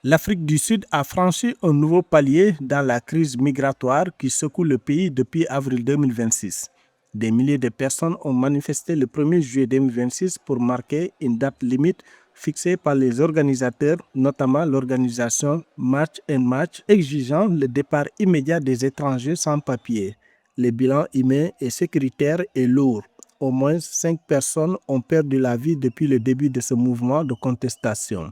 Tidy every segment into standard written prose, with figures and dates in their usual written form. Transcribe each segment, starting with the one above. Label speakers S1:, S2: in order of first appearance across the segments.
S1: L'Afrique du Sud a franchi un nouveau palier dans la crise migratoire qui secoue le pays depuis avril 2026. Des milliers de personnes ont manifesté le 1er juillet 2026 pour marquer une date limite fixée par les organisateurs, notamment l'organisation March and March, exigeant le départ immédiat des étrangers sans papier. Le bilan humain et sécuritaire est lourd. Au moins 5 personnes ont perdu la vie depuis le début de ce mouvement de contestation.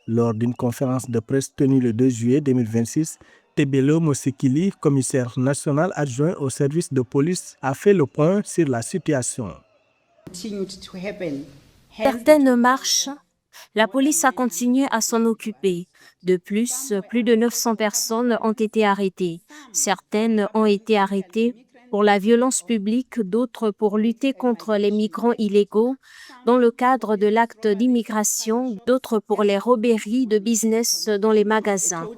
S1: Lors d'une conférence de presse tenue le 2 juillet 2026, Tebelo Mosekili, commissaire national adjoint au service de police, a fait le point sur la situation.
S2: Certaines marches, la police a continué à s'en occuper. De plus de 900 personnes ont été arrêtées. Certaines ont été arrêtées pour la violence publique, d'autres pour lutter contre les migrants illégaux dans le cadre de l'acte d'immigration, d'autres pour les robberies de business dans les magasins.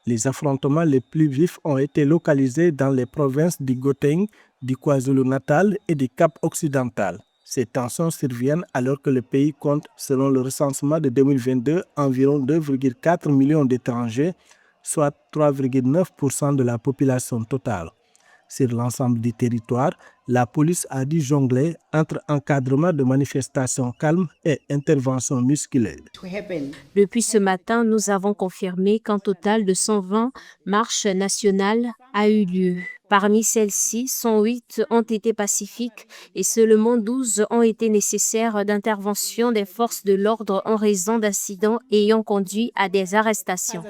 S1: Les affrontements les plus vifs ont été localisés dans les provinces du Gauteng, du KwaZulu-Natal et du Cap-Occidental. Ces tensions surviennent alors que le pays compte, selon le recensement de 2022, environ 2,4 millions d'étrangers, soit 3,9% de la population totale. Sur l'ensemble du territoire, la police a dû jongler entre encadrement de manifestations calmes et interventions musclées.
S2: Depuis ce matin, nous avons confirmé qu'un total de 120 marches nationales a eu lieu. Parmi celles-ci, 108 ont été pacifiques et seulement 12 ont été nécessaires d'intervention des forces de l'ordre en raison d'incidents ayant conduit à des arrestations.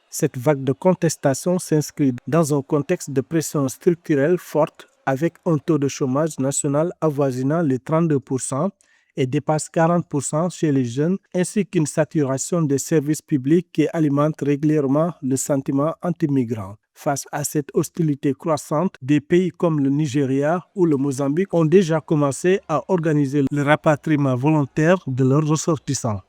S1: Cette vague de contestation s'inscrit dans un contexte de pression structurelle forte avec un taux de chômage national avoisinant les 32% et dépasse 40% chez les jeunes, ainsi qu'une saturation des services publics qui alimente régulièrement le sentiment anti-migrant. Face à cette hostilité croissante, des pays comme le Nigeria ou le Mozambique ont déjà commencé à organiser le rapatriement volontaire de leurs ressortissants.